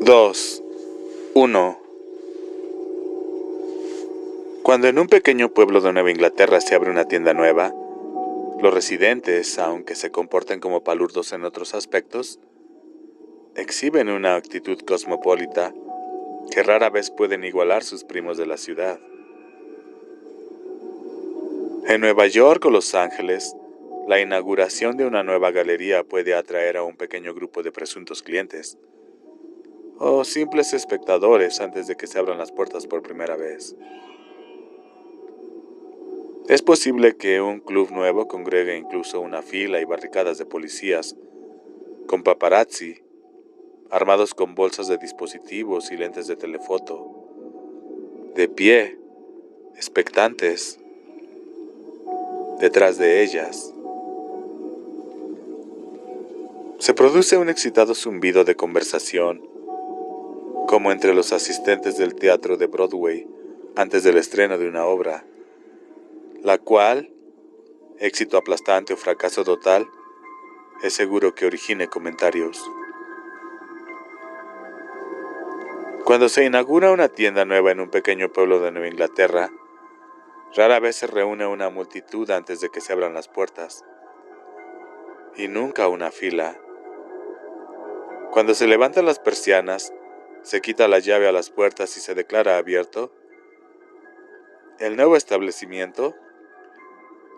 2. 1. Cuando en un pequeño pueblo de Nueva Inglaterra se abre una tienda nueva, los residentes, aunque se comporten como palurdos en otros aspectos, exhiben una actitud cosmopolita que rara vez pueden igualar sus primos de la ciudad. En Nueva York o Los Ángeles, la inauguración de una nueva galería puede atraer a un pequeño grupo de presuntos clientes o simples espectadores antes de que se abran las puertas por primera vez. Es posible que un club nuevo congregue incluso una fila y barricadas de policías, con paparazzi, armados con bolsas de dispositivos y lentes de telefoto, de pie, expectantes, detrás de ellas. Se produce un excitado zumbido de conversación, como entre los asistentes del teatro de Broadway antes del estreno de una obra, la cual, éxito aplastante o fracaso total, es seguro que origine comentarios. Cuando se inaugura una tienda nueva en un pequeño pueblo de Nueva Inglaterra, rara vez se reúne una multitud antes de que se abran las puertas, y nunca una fila. Cuando se levantan las persianas, se quita la llave a las puertas y se declara abierto el nuevo establecimiento,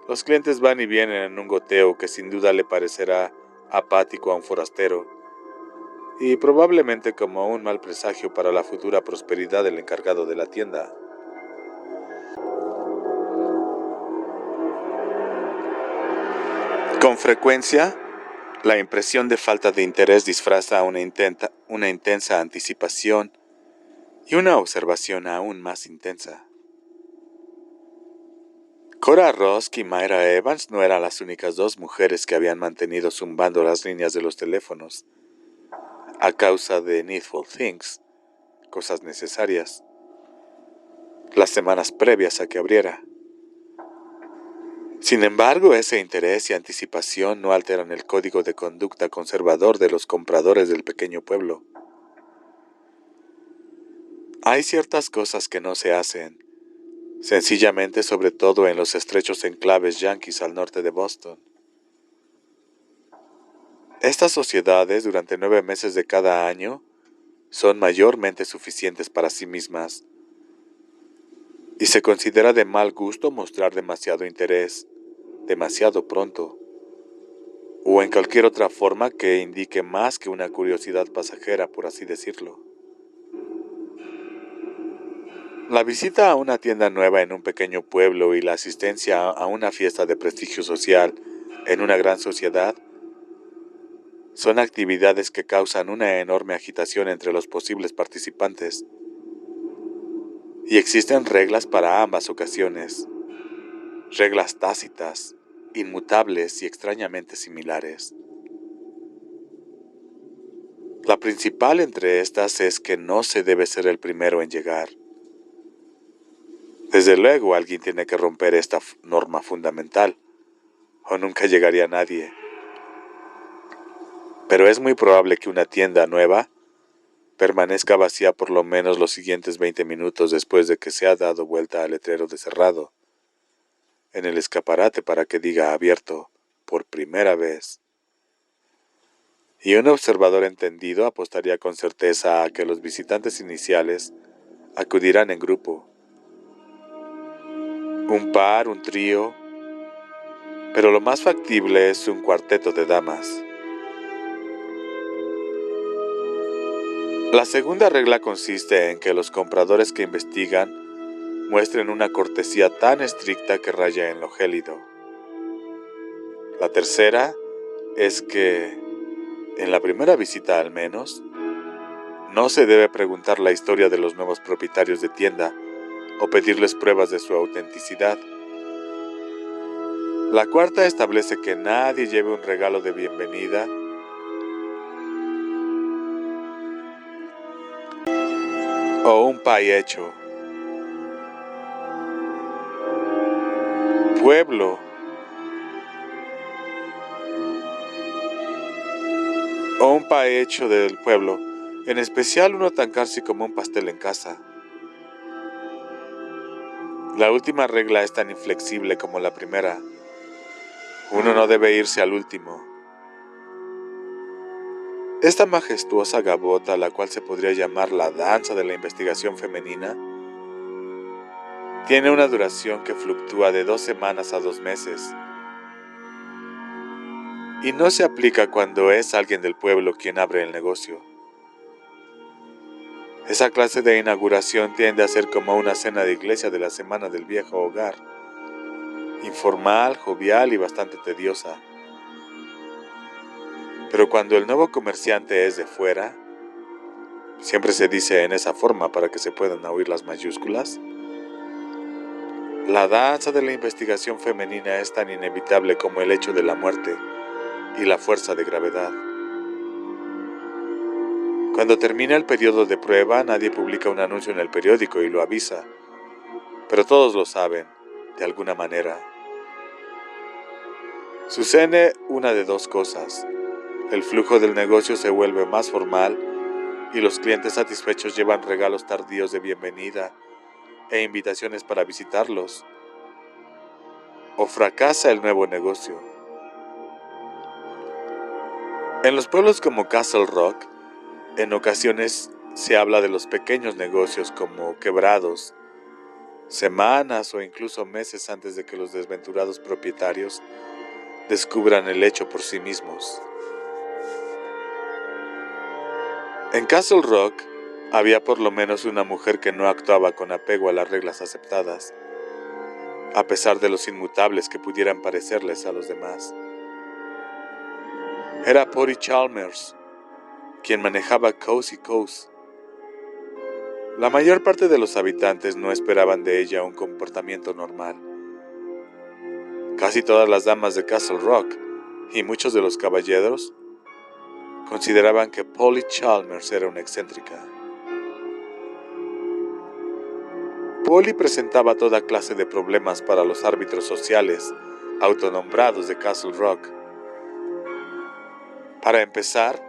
los clientes van y vienen en un goteo que sin duda le parecerá apático a un forastero, y probablemente como un mal presagio para la futura prosperidad del encargado de la tienda. Con frecuencia, la impresión de falta de interés disfraza una intensa anticipación y una observación aún más intensa. Cora Rusk y Myra Evans no eran las únicas dos mujeres que habían mantenido zumbando las líneas de los teléfonos a causa de Needful Things, cosas necesarias, las semanas previas a que abriera. Sin embargo, ese interés y anticipación no alteran el código de conducta conservador de los compradores del pequeño pueblo. Hay ciertas cosas que no se hacen, sencillamente, sobre todo en los estrechos enclaves yanquis al norte de Boston. Estas sociedades, durante 9 meses de cada año, son mayormente suficientes para sí mismas, y se considera de mal gusto mostrar demasiado interés, demasiado pronto, o en cualquier otra forma que indique más que una curiosidad pasajera, por así decirlo. La visita a una tienda nueva en un pequeño pueblo y la asistencia a una fiesta de prestigio social en una gran sociedad son actividades que causan una enorme agitación entre los posibles participantes. Y existen reglas para ambas ocasiones, reglas tácitas, inmutables y extrañamente similares. La principal entre estas es que no se debe ser el primero en llegar. Desde luego, alguien tiene que romper esta norma fundamental, o nunca llegaría nadie. Pero es muy probable que una tienda nueva permanezca vacía por lo menos los siguientes 20 minutos después de que se ha dado vuelta al letrero de cerrado en el escaparate para que diga abierto por primera vez. Y un observador entendido apostaría con certeza a que los visitantes iniciales acudirán en grupo. Un par, un trío, pero lo más factible es un cuarteto de damas. La segunda regla consiste en que los compradores que investigan muestren una cortesía tan estricta que raya en lo gélido. La tercera es que, en la primera visita al menos, no se debe preguntar la historia de los nuevos propietarios de tienda o pedirles pruebas de su autenticidad. La cuarta establece que nadie lleve un regalo de bienvenida o un pie hecho. Pueblo o un pie hecho del pueblo en especial uno tan casi como un pastel en casa. La última regla es tan inflexible como la primera. Uno no debe irse al último. Esta majestuosa gavota, la cual se podría llamar la danza de la investigación femenina, tiene una duración que fluctúa de 2 semanas a 2 meses. Y no se aplica cuando es alguien del pueblo quien abre el negocio. Esa clase de inauguración tiende a ser como una cena de iglesia de la semana del viejo hogar, informal, jovial y bastante tediosa. Pero cuando el nuevo comerciante es de fuera, siempre se dice en esa forma para que se puedan oír las mayúsculas, la danza de la investigación femenina es tan inevitable como el hecho de la muerte y la fuerza de gravedad. Cuando termina el periodo de prueba, nadie publica un anuncio en el periódico y lo avisa, pero todos lo saben, de alguna manera. Sucede una de dos cosas. El flujo del negocio se vuelve más formal y los clientes satisfechos llevan regalos tardíos de bienvenida e invitaciones para visitarlos. O fracasa el nuevo negocio. En los pueblos como Castle Rock, en ocasiones se habla de los pequeños negocios como quebrados, semanas o incluso meses antes de que los desventurados propietarios descubran el hecho por sí mismos. En Castle Rock había por lo menos una mujer que no actuaba con apego a las reglas aceptadas, a pesar de los inmutables que pudieran parecerles a los demás. Era Polly Chalmers, quien manejaba Cozy Coast. La mayor parte de los habitantes no esperaban de ella un comportamiento normal. Casi todas las damas de Castle Rock y muchos de los caballeros consideraban que Polly Chalmers era una excéntrica. Polly presentaba toda clase de problemas para los árbitros sociales autonombrados de Castle Rock. Para empezar,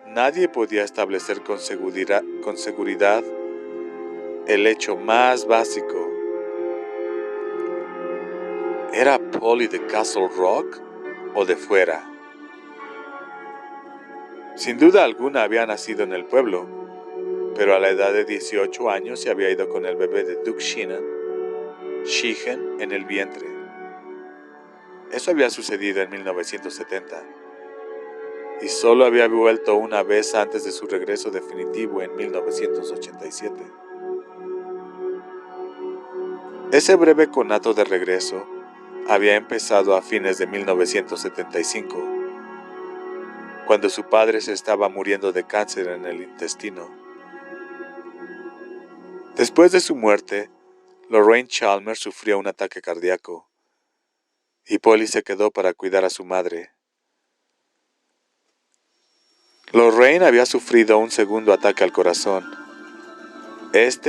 nadie podía establecer con seguridad el hecho más básico. ¿Era Polly de Castle Rock o de fuera? Sin duda alguna había nacido en el pueblo, pero a la edad de 18 años se había ido con el bebé de Duke Sheehan, en el vientre. Eso había sucedido en 1970, y solo había vuelto una vez antes de su regreso definitivo en 1987. Ese breve conato de regreso había empezado a fines de 1975, cuando su padre se estaba muriendo de cáncer en el intestino. Después de su muerte, Lorraine Chalmers sufrió un ataque cardíaco, y Polly se quedó para cuidar a su madre. Lorraine había sufrido un segundo ataque al corazón,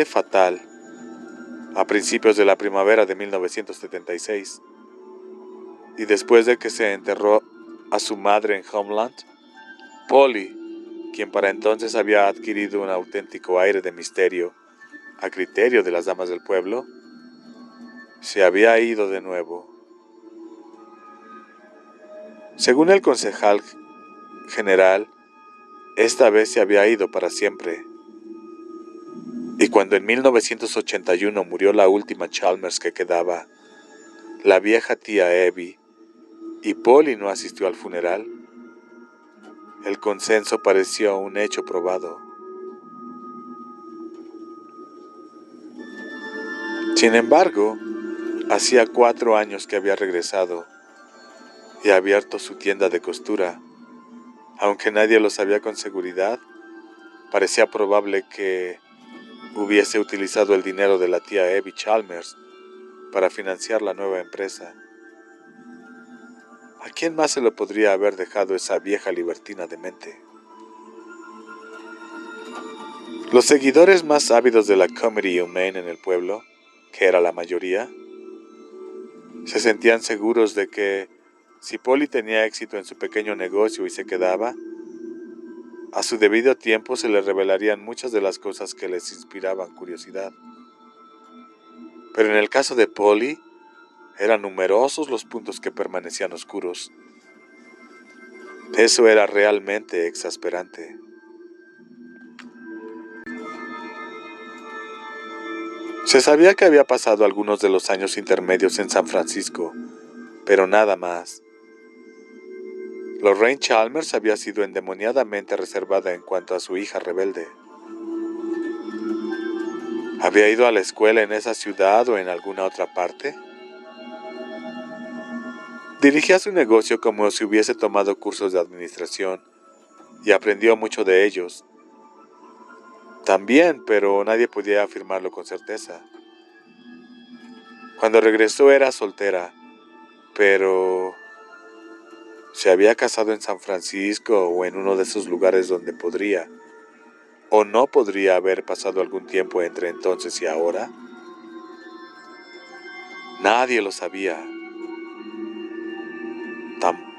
fatal, a principios de la primavera de 1976, y después de que se enterró a su madre en Homeland, Polly, quien para entonces había adquirido un auténtico aire de misterio a criterio de las damas del pueblo, se había ido de nuevo. Según el concejal general, esta vez se había ido para siempre. Y cuando en 1981 murió la última Chalmers que quedaba, la vieja tía Abby, y Polly no asistió al funeral, el consenso pareció un hecho probado. Sin embargo, hacía 4 años que había regresado y abierto su tienda de costura. Aunque nadie lo sabía con seguridad, parecía probable que hubiese utilizado el dinero de la tía Abby Chalmers para financiar la nueva empresa. ¿A quién más se lo podría haber dejado esa vieja libertina demente? Los seguidores más ávidos de la Comedy Humane en el pueblo, que era la mayoría, se sentían seguros de que si Polly tenía éxito en su pequeño negocio y se quedaba, A su debido tiempo se le revelarían muchas de las cosas que les inspiraban curiosidad. Pero en el caso de Polly, eran numerosos los puntos que permanecían oscuros. Eso era realmente exasperante. Se sabía que había pasado algunos de los años intermedios en San Francisco, pero nada más. Lorraine Chalmers había sido endemoniadamente reservada en cuanto a su hija rebelde. ¿Había ido a la escuela en esa ciudad o en alguna otra parte? Dirigía su negocio como si hubiese tomado cursos de administración y aprendió mucho de ellos. También, pero nadie podía afirmarlo con certeza. Cuando regresó era soltera, pero ¿se había casado en San Francisco o en uno de esos lugares donde podría o no podría haber pasado algún tiempo entre entonces y ahora? Nadie lo sabía.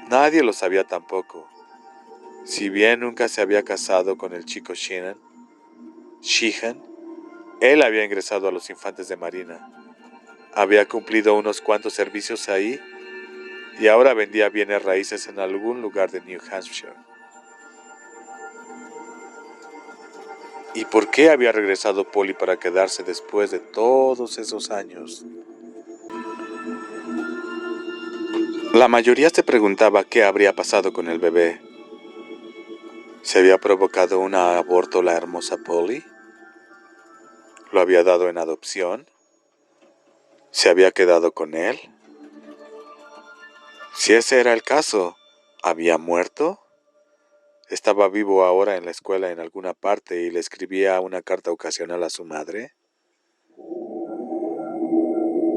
Nadie lo sabía tampoco. Si bien nunca se había casado con el chico Sheehan, él había ingresado a los Infantes de Marina. Había cumplido unos cuantos servicios ahí y ahora vendía bienes raíces en algún lugar de New Hampshire. ¿Y por qué había regresado Polly para quedarse después de todos esos años? La mayoría se preguntaba qué habría pasado con el bebé. ¿Se había provocado un aborto la hermosa Polly? ¿Lo había dado en adopción? ¿Se había quedado con él? Si ese era el caso, ¿había muerto? ¿Estaba vivo ahora en la escuela en alguna parte y le escribía una carta ocasional a su madre?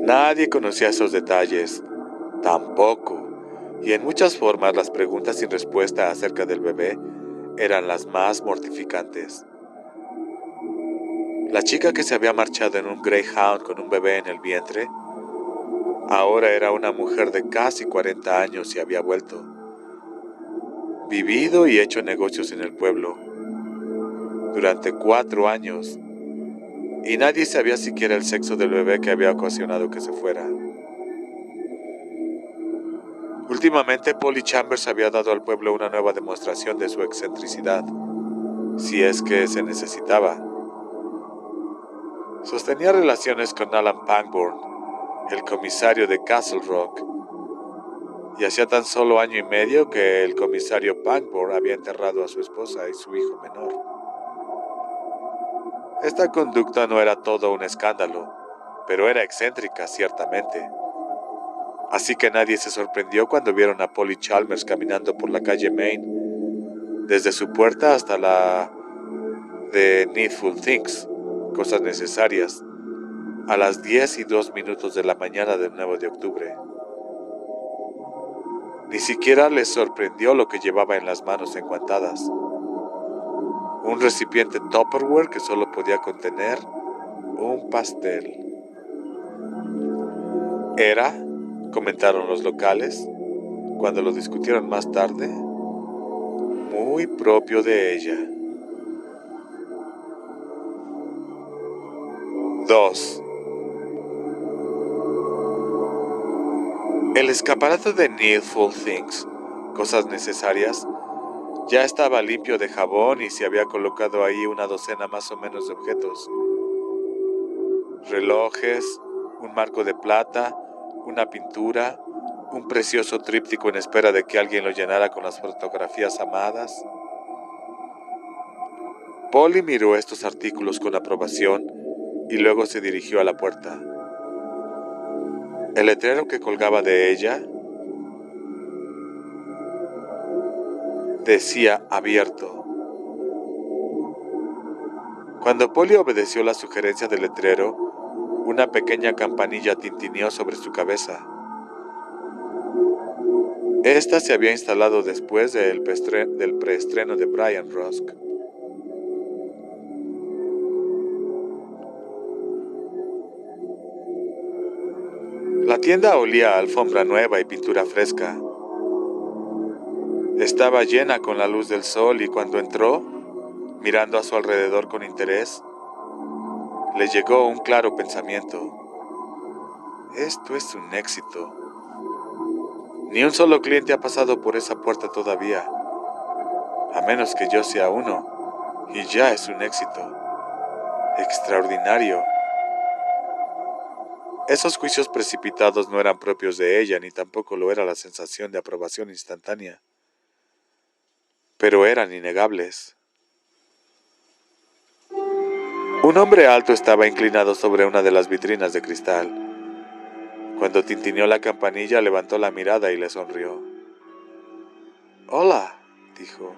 Nadie conocía esos detalles, tampoco, y en muchas formas las preguntas sin respuesta acerca del bebé eran las más mortificantes. La chica que se había marchado en un Greyhound con un bebé en el vientre, ahora era una mujer de casi 40 años y había vuelto. Vivido y hecho negocios en el pueblo durante 4 años, y nadie sabía siquiera el sexo del bebé que había ocasionado que se fuera. Últimamente, Polly Chambers había dado al pueblo una nueva demostración de su excentricidad, si es que se necesitaba. Sostenía relaciones con Alan Pangborn, el comisario de Castle Rock, y hacía tan solo 1 año y medio que el comisario Pangborn había enterrado a su esposa y su hijo menor. Esta conducta no era todo un escándalo, pero era excéntrica, ciertamente. Así que nadie se sorprendió cuando vieron a Polly Chalmers caminando por la calle Main, desde su puerta hasta la de Needful Things, cosas necesarias, a las 10:02 de la mañana del 9 de octubre. Ni siquiera les sorprendió lo que llevaba en las manos enguantadas. Un recipiente Tupperware que solo podía contener un pastel. Era, comentaron los locales, cuando lo discutieron más tarde, muy propio de ella. 2. El escaparate de Needful Things, cosas necesarias, ya estaba limpio de jabón y se había colocado ahí una docena más o menos de objetos. Relojes, un marco de plata, una pintura, un precioso tríptico en espera de que alguien lo llenara con las fotografías amadas. Polly miró estos artículos con aprobación y luego se dirigió a la puerta. El letrero que colgaba de ella decía abierto. Cuando Polly obedeció la sugerencia del letrero, una pequeña campanilla tintineó sobre su cabeza. Esta se había instalado después del preestreno de Brian Rusk. La tienda olía a alfombra nueva y pintura fresca. Estaba llena con la luz del sol y cuando entró, mirando a su alrededor con interés, le llegó un claro pensamiento. Esto es un éxito. Ni un solo cliente ha pasado por esa puerta todavía, a menos que yo sea uno, y ya es un éxito. Extraordinario. Esos juicios precipitados no eran propios de ella, ni tampoco lo era la sensación de aprobación instantánea, pero eran innegables. Un hombre alto estaba inclinado sobre una de las vitrinas de cristal. Cuando tintineó la campanilla, levantó la mirada y le sonrió. «Hola», dijo.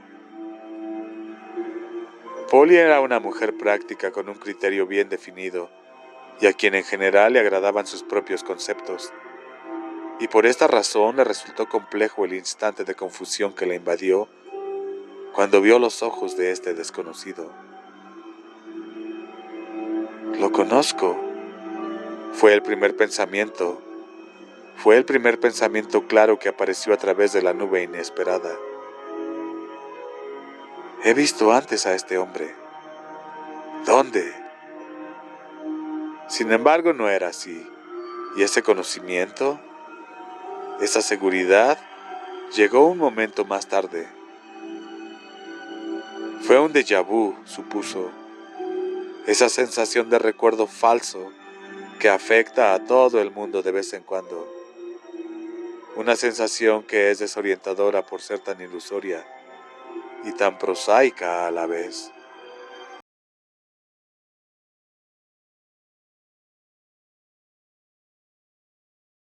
Polly era una mujer práctica con un criterio bien definido y a quien en general le agradaban sus propios conceptos. Y por esta razón le resultó complejo el instante de confusión que le invadió cuando vio los ojos de este desconocido. «Lo conozco», fue el primer pensamiento. Fue el primer pensamiento claro que apareció a través de la nube inesperada. «He visto antes a este hombre». «¿Dónde?». Sin embargo, no era así, y ese conocimiento, esa seguridad, llegó un momento más tarde. Fue un déjà vu, supuso, esa sensación de recuerdo falso que afecta a todo el mundo de vez en cuando. Una sensación que es desorientadora por ser tan ilusoria y tan prosaica a la vez.